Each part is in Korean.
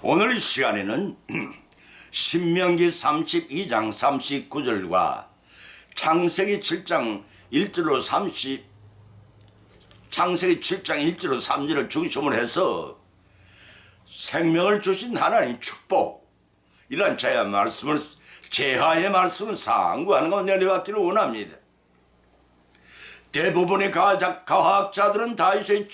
오늘 이 시간에는 신명기 32장 39절과 창세기 7장 1절로 3절을 중심으로 해서 생명을 주신 하나님 축복, 이런 제하의 말씀을 상고하는 것 내려받기를 원합니다. 대부분의 과학자들은 다윗의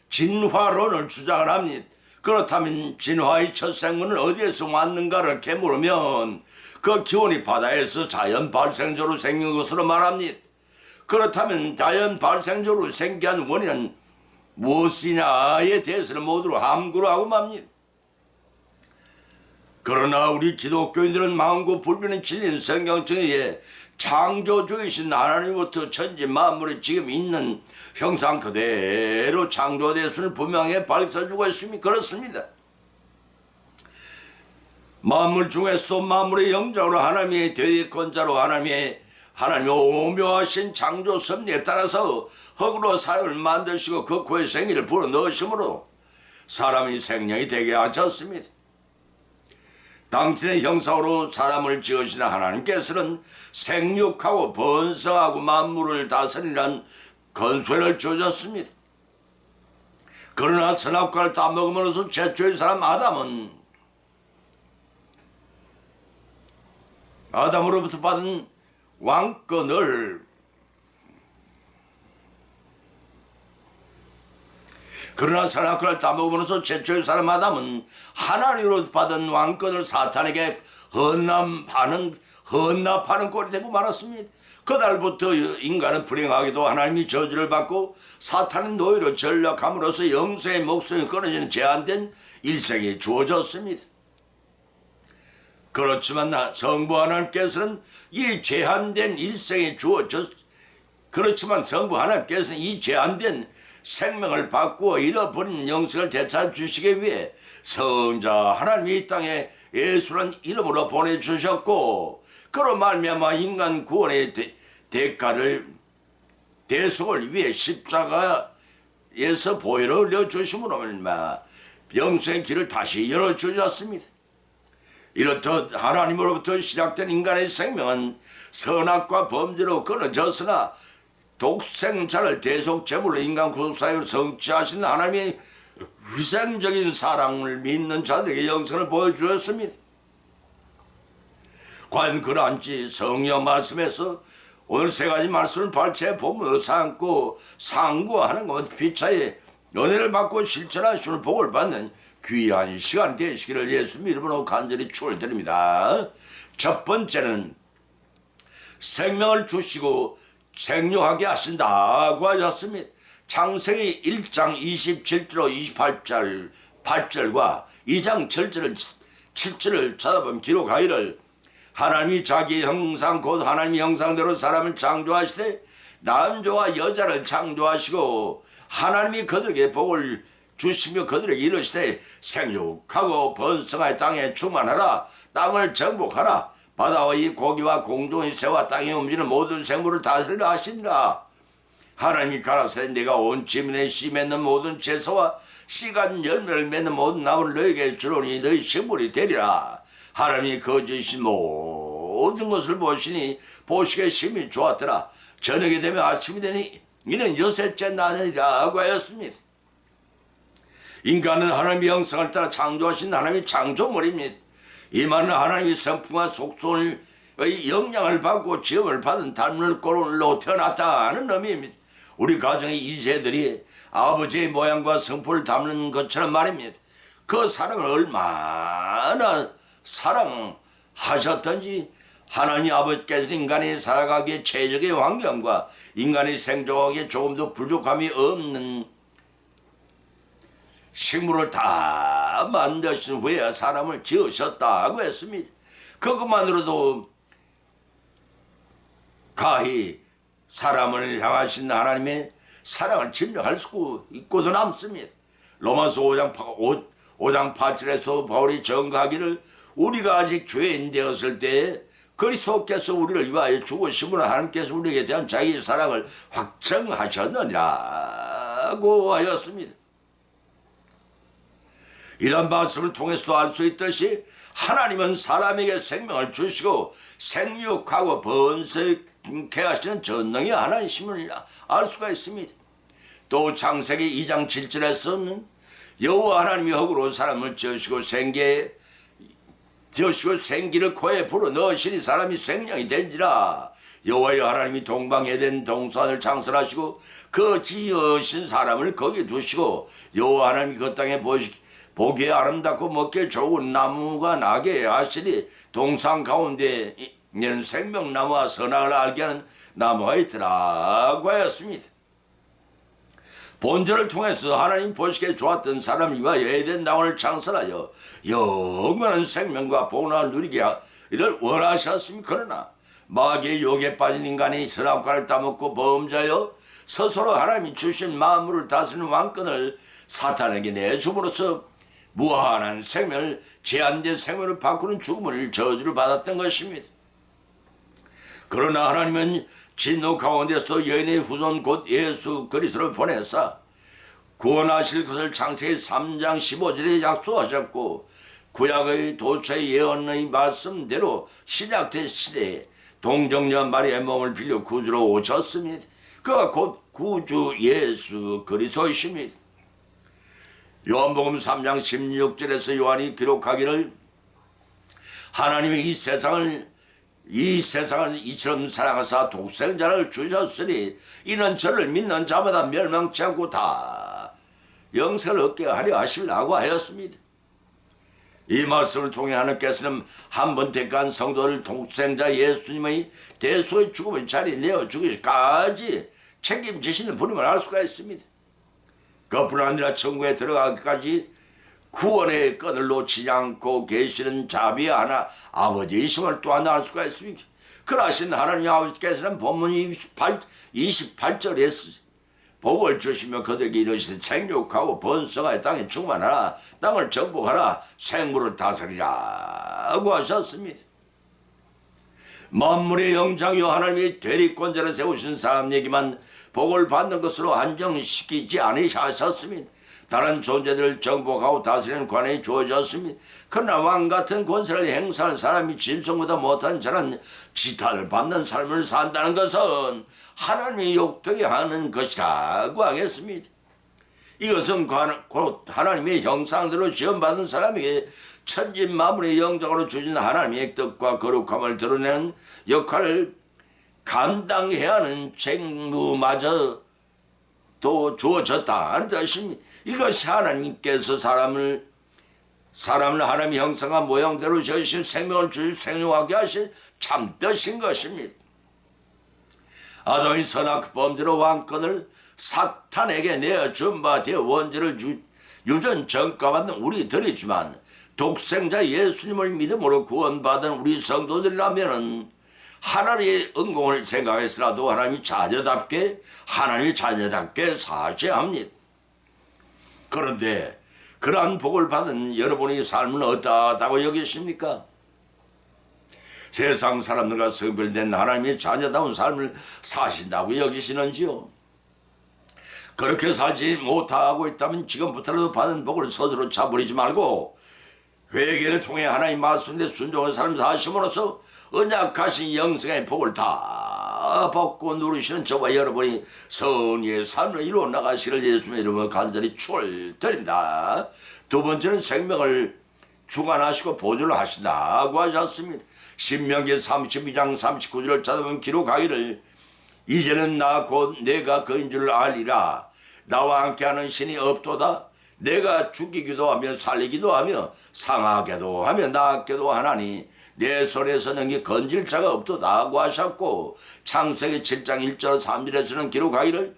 진화론을 주장을 합니다. 그렇다면 진화의 첫 생물은 어디에서 왔는가를 캐물으면 그 기원이 바다에서 자연 발생적으로 생긴 것으로 말합니다. 그렇다면 자연 발생적으로 생긴 원인은 무엇이냐에 대해서는 모두 함구를 하고 맙니다. 그러나 우리 기독교인들은 마음과 불변의 진리인 성경청에 창조주이신 하나님부터 천지 만물이 지금 있는 형상 그대로 창조되었음을 분명히 밝혀주고 있습니다. 그렇습니다. 만물 중에서도 만물의 영장으로 하나님의 대권자로 하나님의 오묘하신 창조 섭리에 따라서 흙으로 사람을 만드시고 그 코에 생기를 불어넣으심으로 사람이 생명이 되게 하셨습니다. 당신의 형상으로 사람을 지으신 하나님께서는 생육하고 번성하고 만물을 다스리는 건설을 주셨습니다. 그러나 선악과를 다 먹음으로써 최초의 사람 아담으로부터 받은 왕권을 그러나 선악과를 다 먹음으로써 최초의 사람 아담은 하나님으로부터 받은 왕권을 사탄에게 헌납하는 꼴이 되고 말았습니다. 그날부터 인간은 불행하게도 하나님이 저주를 받고 사탄의 노예로 전락함으로써 영생의 목숨이 끊어지는 제한된 일생이 주어졌습니다. 그렇지만 성부 하나님께서는 이 제한된 일생이 그렇지만 성부 하나님께서는 이 제한된 생명을 바꾸어 잃어버린 영생을 되찾으시기 위해 성자 하나님이 이 땅에 예수라는 이름으로 보내주셨고, 그로 말미암아 인간 구원의 대속을 위해 십자가에서 보혈을 흘려주심으로 말미암아 영생의 길을 다시 열어주셨습니다. 이렇듯 하나님으로부터 시작된 인간의 생명은 선악과 범죄로 끊어졌으나 독생자를 대속제물로 인간 구속사역을 성취하신 하나님의 위생적인 사랑을 믿는 자들에게 영생을 보여주었습니다. 과연 그러한지 성령 말씀에서 오늘 세 가지 말씀을 발췌해 본문으로 삼고 상고하는 것 피차에 은혜를 받고 실천하시는 복을 받는 귀한 시간 되시기를 예수 이름으로 간절히 축원드립니다. 첫 번째는 생명을 주시고 생육하게 하신다고 하셨습니다. 창세기 1장 27절로 28절과 2장 7절을 찾아보면 기록하기를 하나님이 자기 형상 곧 하나님의 형상대로 사람을 창조하시되 남자와 여자를 창조하시고 하나님이 그들에게 복을 주시며 그들에게 이르시되 생육하고 번성하여 땅에 충만하라 땅을 정복하라 바다와 이 고기와 공중의 새와 땅에 움직이는 모든 생물을 다스리라 하시니라. 하나님이 가라사대 내가 온 지면에 씨 맺는 모든 채소와 씨간 열매를 맺는 모든 나무를 너에게 주노니 너희 식물이 되리라. 하나님이 거주이신 모든 것을 보시니 보시기에 심히 좋았더라. 저녁이 되면 아침이 되니 이는 여섯째 날이라고 하였습니다. 인간은 하나님의 형상을 따라 창조하신 하나님의 창조물입니다. 이 말은 하나님의 성품과 속성의 영향을 받고 지음을 받은 단물꼴로 태어났다는 의미입니다. 우리 가정의 이세들이 아버지의 모양과 성품을 담는 것처럼 말입니다. 그 사랑을 얼마나 사랑하셨던지 하나님 아버지께서 인간이 살아가기에 최적의 환경과 인간이 생존하기에 조금도 부족함이 없는 식물을 다 만드신 후에 사람을 지으셨다고 했습니다. 그것만으로도 가히 사람을 향하신 하나님의 사랑을 증명할 수 있고도 남습니다. 로마서 5장 8절에서 바울이 전가하기를 우리가 아직 죄인 되었을 때 그리스도께서 우리를 위하여 죽으심으로 하나님께서 우리에게 대한 자기의 사랑을 확정하셨느니라고 하였습니다. 이런 말씀을 통해서도 알 수 있듯이 하나님은 사람에게 생명을 주시고 생육하고 번성케 하시는 전능의 하나님이심을 알 수가 있습니다. 또 창세기 2장 7절에서는 여호와 하나님이 흙으로 사람을 지으시고 생기를 코에 불어 넣으시니 사람이 생명이 된지라. 여호와의 하나님이 동방에덴 동산을 창설하시고 그 지으신 사람을 거기 두시고 여호와 하나님이 그 땅에 보기에 아름답고 먹기에 좋은 나무가 나게 하시니 동산 가운데 이는 생명나무와 선악을 알게 하는 나무가 있더라고 하였습니다. 본절을 통해서 하나님 보시기에 좋았던 사람과 에덴 나무를 창설하여 영원한 생명과 복락을 누리게 이를 원하셨으니 그러나 마귀의 유혹에 빠진 인간이 선악과를 따먹고 범죄하여 스스로 하나님이 주신 만물을 다스리는 왕권을 사탄에게 내줌으로써 무한한 생명을 제한된 생명을 바꾸는 죽음을 저주를 받았던 것입니다. 그러나 하나님은 진노 가운데서 여인의 후손 곧 예수 그리스도를 보내사 구원하실 것을 창세기 3장 15절에 약속하셨고 구약의 도처의 예언의 말씀대로 신약된 시대에 동정녀 마리아의 몸을 빌려 구주로 오셨습니다. 그가 곧 구주 예수 그리스도이십니다. 요한복음 3장 16절에서 요한이 기록하기를 하나님이 이 세상을 이처럼 사랑하사 독생자를 주셨으니 이는 저를 믿는 자마다 멸망치 않고 다 영생을 얻게 하려 하시라고 하였습니다. 이 말씀을 통해 하나님께서는 한 번 택한 성도를 독생자 예수님의 대속의 죽음을 자리에 내어 주기까지 책임지시는 분임을 알 수가 있습니다. 그뿐 아니라 천국에 들어가기까지 구원의 끈을 놓치지 않고 계시는 자비의 하나 아버지이심을 또한 알 수가 있습니다. 그러하신 하나님 아버지께서는 본문 28절에 복을 주시며 그들에게 이르시되 생육하고 번성하여 땅에 충만하라 땅을 정복하라 생물을 다스리라고 하셨습니다. 만물의 영장이요 하나님이 대리권자를 세우신 사람에게만 복을 받는 것으로 한정시키지 않으셨습니다. 다른 존재들을 정복하고 다스리는 관행이 주어졌습니다. 그러나 왕같은 권세를 행사하는 사람이 짐승보다 못한 저런 지탄을 받는 삶을 산다는 것은 하나님이 욕되게 하는 것이라고 하겠습니다. 이것은 곧 하나님의 형상대로 지원받은 사람에게 천지 만물의 영적으로 주신 하나님의 뜻과 거룩함을 드러내는 역할을 감당해야 하는 책무마저 또 주어졌다는 뜻입니다. 이것이 하나님께서 사람을 하나님의 형상과 모양대로 지으신 생명을 주시 생육하게 하신 참뜻인 것입니다. 아담이 선악 범죄로 왕권을 사탄에게 내어준 바 되어 원죄를 유전 전가받는 우리들이지만 독생자 예수님을 믿음으로 구원받은 우리 성도들이라면 하나님의 은공을 생각해서라도 하나님의 자녀답게 사셔야 합니다. 그런데 그러한 복을 받은 여러분의 삶은 어떠하다고 여기십니까? 세상 사람들과 성별된 하나님의 자녀다운 삶을 사신다고 여기시는지요? 그렇게 살지 못하고 있다면 지금부터라도 받은 복을 스스로 차버리지 말고 회개를 통해 하나님 말씀에 순종한 삶을 사심으로써 언약하신 영생의 복을 다 받고 누리시는 저와 여러분이 선의의 삶을 이루어 나가시를 예수님의 이름으로 간절히 축원드린다. 두 번째는 생명을 주관하시고 보존을 하신다고 하셨습니다. 신명기 32장 39절을 찾아보면 기록하기를 이제는 나 곧 내가 그인 줄 알리라. 나와 함께하는 신이 없도다. 내가 죽이기도 하며 살리기도 하며 상하게도 하며 낫게도 하나니 내 손에서 능히 건질 자가 없도다고 하셨고 창세기 7장 1절 3절에서는 기록하기를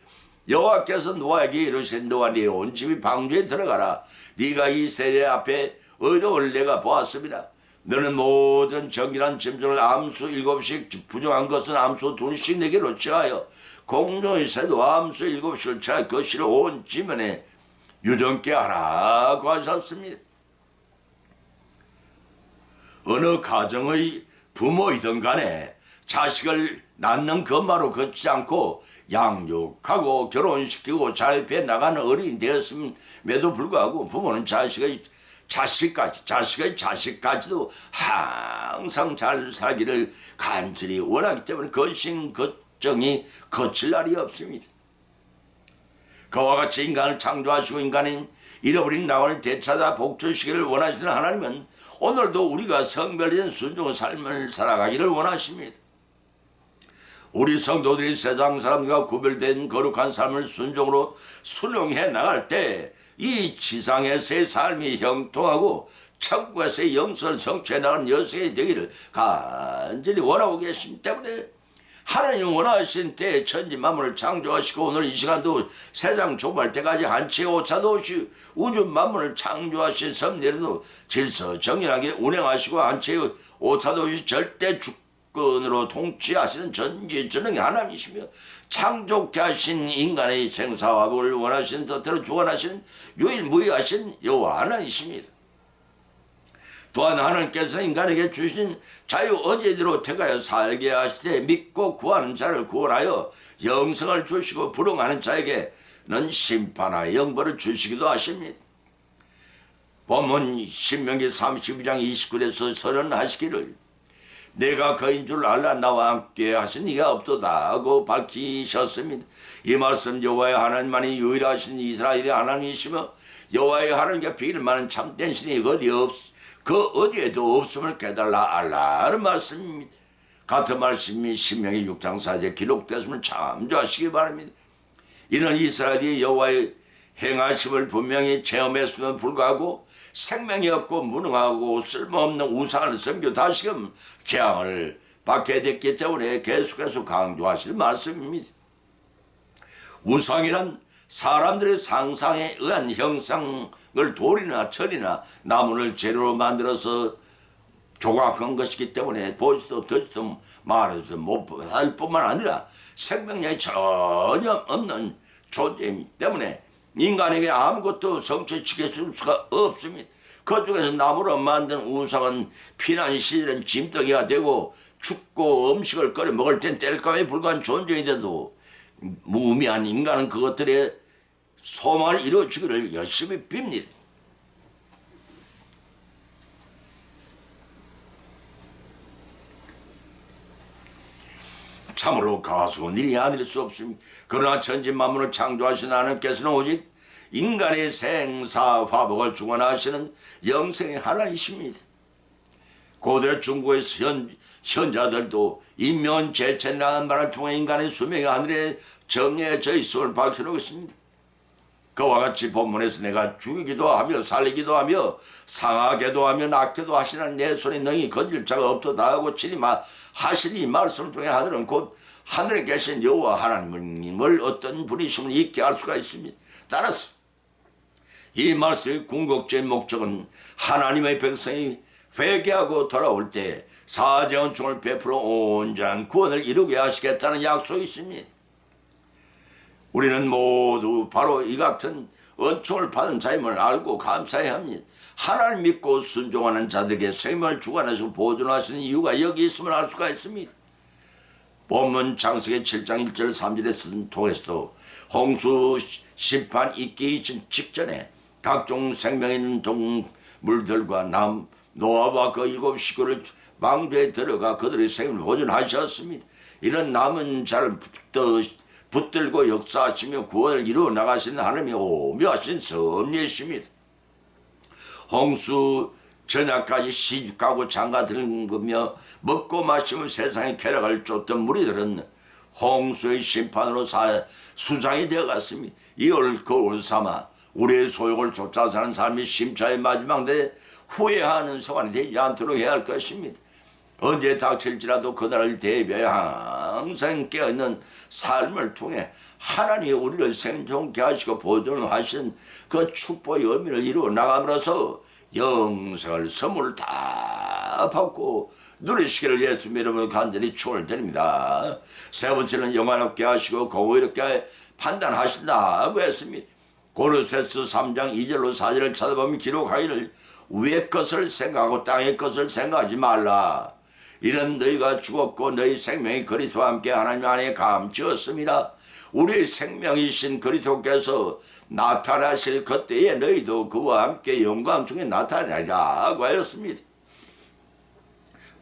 여호와께서 노아에게 이르신 너와 네 온 집이 방주에 들어가라. 네가 이 세대 앞에 의로울 내가 보았습니다. 너는 모든 정결한 짐승을 암수 7씩 부정한 것은 암수 2씩 내게로 취하여 공중의 새도 암수 7씩을 취하여 그 실을 온 지면에 유정케 하라고 하셨습니다. 어느 가정의 부모이든 간에 자식을 낳는 것만으로 걷지 않고 양육하고 결혼시키고 잘 배나가는 어린이 되었음에도 불구하고 부모는 자식의 자식의 자식까지도 항상 잘 살기를 간절히 원하기 때문에 걱정이 거칠 날이 없습니다. 그와 같이 인간을 창조하시고 인간인 잃어버린 나원을 되찾아 복주시기를 원하시는 하나님은 오늘도 우리가 성별된 순종의 삶을 살아가기를 원하십니다. 우리 성도들이 세상 사람들과 구별된 거룩한 삶을 순종으로 순응해 나갈 때 이 지상에서의 삶이 형통하고 천국에서의 영성을 성취해 나가는 여성이 되기를 간절히 원하고 계시기 때문에 하나님 원하신 때에 천지 만물을 창조하시고 오늘 이 시간도 세상 종말 때까지 한치의 오차도 없이 우주 만물을 창조하신 섭리에도 질서 정연하게 운행하시고 한치의 오차도 없이 절대 주권으로 통치하시는 전지전능의 하나님이시며 창조케 하신 인간의 생사화복을 원하시는 뜻대로 주관하시는 유일무이하신 여호와 하나님이십니다. 또한 하나님께서 인간에게 주신 자유 어제대로 택하여 살게 하시되 믿고 구하는 자를 구원하여 영생을 주시고 불응하는 자에게는 심판하여 영벌을 주시기도 하십니다. 본문 신명기 32장 29절에서 선언하시기를 내가 그인 줄 알라 나와 함께 하신 이가 없도다 하고 밝히셨습니다. 이 말씀 여호와의 하나님만이 유일하신 이스라엘의 하나님이시며 여호와의 하나님께 비길 만한 참된 신이 그 어디에도 없음을 깨달라 알라는 말씀입니다. 같은 말씀이 신명기 6장 4절에 기록됐음을 참조하시기 바랍니다. 이는 이스라엘이 여호와의 행하심을 분명히 체험했음에도 불구하고 생명이 없고 무능하고 쓸모없는 우상을 섬겨 다시금 재앙을 받게 됐기 때문에 계속해서 강조하실 말씀입니다. 우상이란 사람들의 상상에 의한 형상을 돌이나 철이나 나무를 재료로 만들어서 조각한 것이기 때문에 보지도 듣지도 말하지도 못할 뿐만 아니라 생명력이 전혀 없는 존재이기 때문에 인간에게 아무것도 성취시켜 줄 수가 없습니다. 그중에서 나무로 만든 우상은 피난 시절엔 짐덩이가 되고 춥고 음식을 끓여 먹을 땐 뗄감에 불과한 존재인데도 무미한 인간은 그것들의 소망을 이루어주기를 열심히 빕니다. 참으로 가수는 일이 아닐 수 없습니다. 그러나 천지 만물을 창조하신 하나님께서는 오직 인간의 생사화복을 주관하시는 영생의 하나님이십니다. 고대 중국의 현자들도 인면제천이라는 말을 통해 인간의 수명이 하늘에 정해져 있음을 밝혀놓습니다. 그와 같이 본문에서 내가 죽이기도 하며 살리기도 하며 상하게도 하며 낳게도 하시는 내 손에 능히 건질 자가 없도다 하고 친히 하신 이 말씀을 통해 하늘은 곧 하늘에 계신 여호와 하나님을 어떤 분이심을 있게 알 수가 있습니다. 따라서 이 말씀의 궁극적인 목적은 하나님의 백성이 회개하고 돌아올 때 사제언총을 베풀어 온전한 구원을 이루게 하시겠다는 약속이 있습니다. 우리는 모두 바로 이 같은 은총을 받은 자임을 알고 감사해야 합니다. 하나님 믿고 순종하는 자들에게 생명을 주관하시고 보존하시는 이유가 여기 있음을 알 수가 있습니다. 본문 창세기 7장 1절 3절에 통해서도 홍수 심판 있기 직전에 각종 생명 있는 동물들과 노아와 그 7 식구를 망대에 들어가 그들의 생명을 보존하셨습니다. 이런 남은 자를 붙들고 역사하시며 구원을 이루어 나가시는 하나님의 오묘하신 섭리이십니다. 홍수 전야까지 시집가고 장가들며 먹고 마시며 세상의 쾌락을 쫓던 무리들은 홍수의 심판으로 수장이 되어갔습니다. 이올 거울 삼아 우리의 소욕을 쫓아 사는 삶이 심차의 마지막 때 후회하는 소관이 되지 않도록 해야 할 것입니다. 언제 닥칠지라도 그날을 대비하여 항상 깨어있는 삶을 통해 하나님이 우리를 생존케 하시고 보존을 하신 그 축복의 의미를 이루어 나감으로써 영생을 선물을 다 받고 누리시기를 예수님 이름으로 간절히 축원드립니다. 세 번째는 영화롭게 하시고 공의롭게 판단하신다고 했습니다. 고르세스 3장 2절로 4절을 찾아보면 기록하기를 위의 것을 생각하고 땅의 것을 생각하지 말라. 이는 너희가 죽었고 너희 생명이 그리스도와 함께 하나님 안에 감추었습니다. 우리의 생명이신 그리스도께서 나타나실 그때에 너희도 그와 함께 영광 중에 나타나리라고 하였습니다.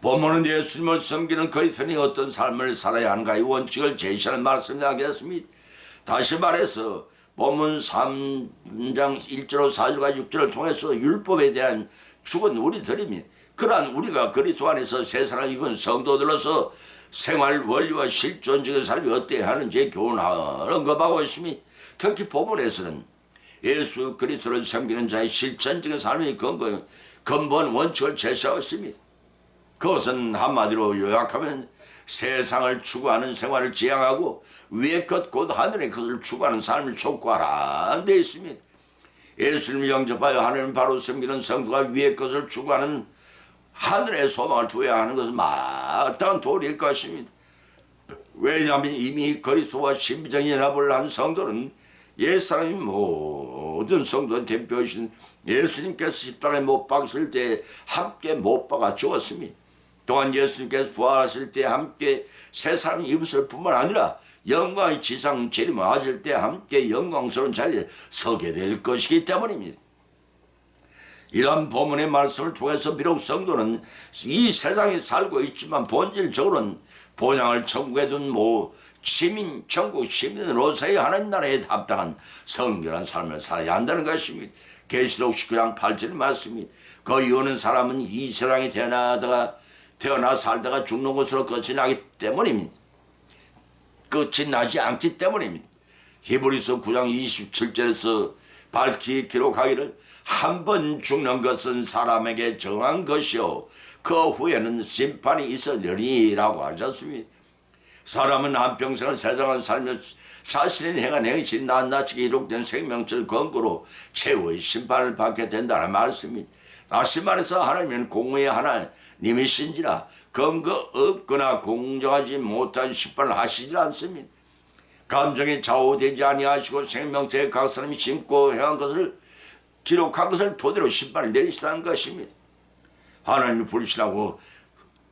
본문은 예수님을 섬기는 그리스도인이 어떤 삶을 살아야 하는가의 원칙을 제시하는 말씀이 하겠습니다. 다시 말해서 본문 3장 1절로 4절과 6절을 통해서 율법에 대한 죽은 우리들입니다. 그러한 우리가 그리스도 안에서 세상을 입은 성도들로서 생활 원리와 실존적인 삶이 어때야 하는지 교훈하는 것하고 있습니다. 특히 본문에서는 예수 그리스도를 섬기는 자의 실천적인 삶의 근본 원칙을 제시하고 있습니다. 그것은 한마디로 요약하면 세상을 추구하는 생활을 지향하고 위의 것 곧 하늘의 것을 추구하는 삶을 촉구하라 되어 있습니다. 예수님을 영접하여 하나님 바로 섬기는 성도가 위의 것을 추구하는 하늘의 소망을 두어야 하는 것은 마땅한 도리일 것입니다. 왜냐하면 이미 그리스도와 신비적인 연합을 한 성도는 옛사람이 모든 성도의 대표이신 예수님께서 십자가에 못 박으실 때 함께 못 박아 죽었습니다. 또한 예수님께서 부활하실 때 함께 새 사람이 입으실 뿐만 아니라 영광의 지상 재림하실 때 함께 영광스러운 자리에 서게 될 것이기 때문입니다. 이러한 본문의 말씀을 통해서 비록 성도는 이 세상에 살고 있지만 본질적으로는 본향을 천국에 둔 시민, 천국 시민으로서의 하나님 나라에 합당한 성결한 삶을 살아야 한다는 것입니다. 계시록 19장 8절 말씀입니다. 그 이유는 사람은 이 세상에 태어나 살다가 죽는 것으로 끝이 나기 때문입니다. 끝이 나지 않기 때문입니다. 히브리서 9장 27절에서 밝히 기록하기를 한 번 죽는 것은 사람에게 정한 것이요 그 후에는 심판이 있으려니라고 하셨습니다. 사람은 한평생을 세상을 살며 자신의 행한 행실이 낱낱이 기록된 생명줄 근거로 최후의 심판을 받게 된다는 말씀입니다. 다시 말해서 하나님은 공의의 하나님이신지라 근거 없거나 공정하지 못한 심판을 하시지 않습니다. 감정에 좌우되지 아니하시고 생명체의 각 사람이 심고 행한 것을 기록한 것을 토대로 심판을 내리시다는 것입니다. 하나님이 불신하고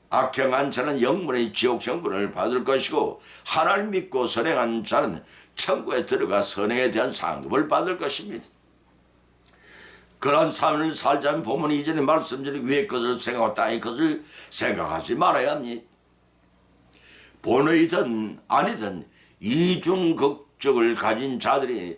악행한 자는 영문의 지옥 형벌을 받을 것이고 하나님 믿고 선행한 자는 천국에 들어가 선행에 대한 상급을 받을 것입니다. 그런 삶을 살자면 본문이 이전에 말씀드린 위의 것을 생각하고 땅의 것을 생각하지 말아야 합니다. 본의든 아니든 이중극적을 가진 자들이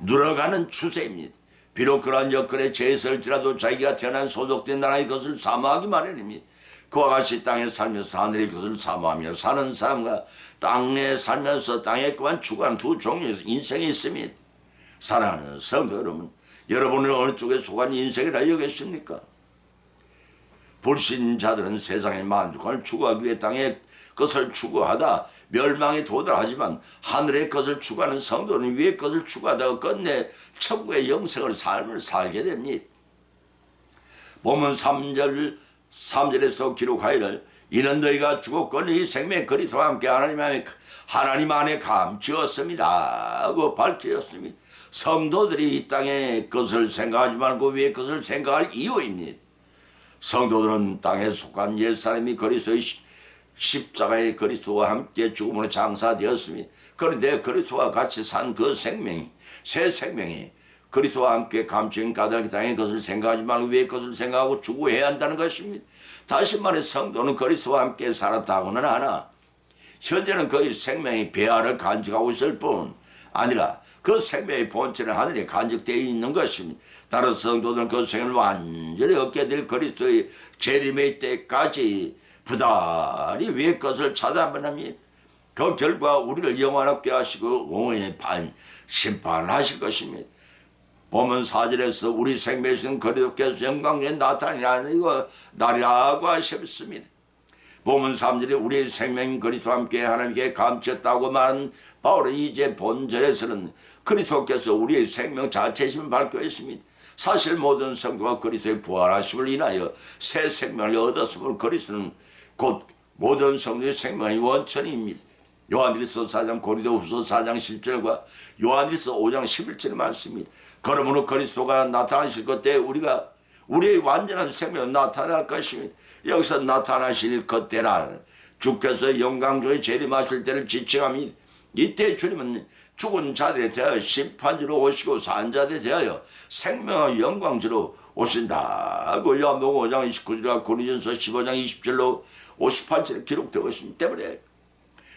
늘어가는 추세입니다. 비록 그러한 여건에 처했을지라도 자기가 태어난 소속된 나라의 것을 사모하기 마련입니다. 그와 같이 땅에 살면서 하늘의 것을 사모하며 사는 사람과 땅에 살면서 땅에 그만 추구하는 두 종류의 인생이 있습니다. 사랑하는 성도 여러분, 여러분은 어느 쪽에 속한 인생이라 여겼습니까? 불신자들은 세상의 만족을 추구하기 위해 땅의 것을 추구하다 멸망에 도달하지만 하늘의 것을 추구하는 성도는 위의 것을 추구하다가 끝내 천국의 영생을 삶을 살게 됩니다. 본문 3절에서 기록하기를 이는 너희가 죽었거니 생명의 그리스도와 함께 하나님 안에 감추었습니다 하고 밝히었습니다. 성도들이 이 땅의 것을 생각하지 말고 위의 것을 생각할 이유입니다. 성도들은 땅에 속한 옛사람이 그리스도의 십자가의 그리스도와 함께 죽음으로 장사되었습니다. 그런데 그리스도와 같이 산 그 생명이 새 생명이 그리스도와 함께 감추인 까닭 땅의 것을 생각하지 말고 위의 것을 생각하고 추구해야 한다는 것입니다. 다시 말해 성도는 그리스도와 함께 살았다고는 하나 현재는 그 생명이 배아를 간직하고 있을 뿐 아니라 그 생명의 본체는 하늘에 간직되어 있는 것입니다. 다른 성도들은 그 생명을 완전히 얻게 될 그리스도의 재림의 때까지 부단히 위의 것을 찾아보랍니다. 그 결과 우리를 영원하게 하시고 공의의 심판하실 것입니다. 보면 4절에서 우리 생명이신 그리스도께서 영광에 나타나는 날이라고 하셨습니다. 보면 3절에 우리의 생명인 그리스도와 함께 하나님께 감췄다고 말한 바울은 이제 본절에서는 그리스도께서 우리의 생명 자체심을 밝혀 있습니다. 사실 모든 성도가 그리스도의 부활하심을 인하여 새 생명을 얻었음을 그리스도는 곧 모든 성도의 생명의 원천입니다. 요한일서 4장 고린도후서 4장 10절과 요한일서 5장 11절 말씀입니다. 그러므로 그리스도가 나타나실 그때 우리의 완전한 생명이 나타날 것입니다. 여기서 나타나실 그때란 주께서 영광조에 재림하실 때를 지칭하니 이때 주님은 죽은 자들에 대하여 심판주로 오시고 산 자들에 대하여 생명의 영광주로 오신다고 요한복음 5장 29절과 고린도전서 15장 20절로 58절에 기록되어 있기 때문에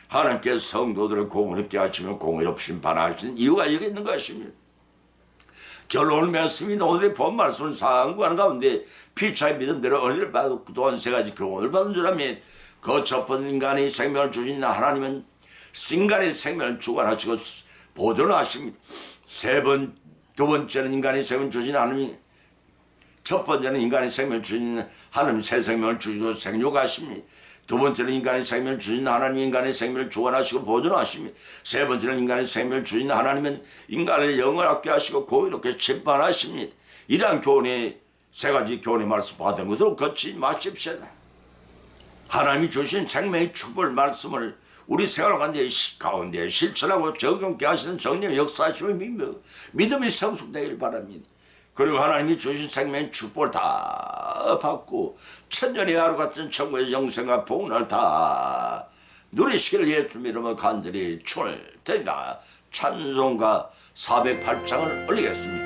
하나님께서 성도들을 공의롭게 하시며 공의롭 심판하시는 이유가 여기 있는 것입니다. 결론을 맺습니다. 오늘의 본 말씀은 상고하는 가운데 피차의 믿음대로 은혜를 받고 또한 세 가지 교훈을 받은 줄 압니다. 그 첫 번째 인간의 생명을 주신 하나님은 인간의 생명을 주관하시고 보존하십니다. 두 번째는 인간의 생명을 주신 하나님이 첫 번째는 인간의 생명을 주신 하나님 새 생명을 주시고 생육하십니다. 두 번째는 인간의 생명을 주신 하나님이 인간의 생명을 주관하시고 보존하십니다. 세 번째는 인간의 생명을 주신 하나님은 인간의 영을 얻게 하시고 공의롭게 심판하십니다. 이러한 교훈의 세 가지 교훈의 말씀 받은 것으로 걷지 마십시오. 하나님이 주신 생명의 축복을 말씀을 우리 생활 가운데 실천하고 적용케 하시는 성령의 역사하심을 믿음이 성숙되길 바랍니다. 그리고 하나님이 주신 생명의 축복을 다 받고 천년의 하루 같은 천국의 영생과 복을 다 누리시기를 예수 이름으로 간절히 축원드립니다. 찬송가 408장을 올리겠습니다.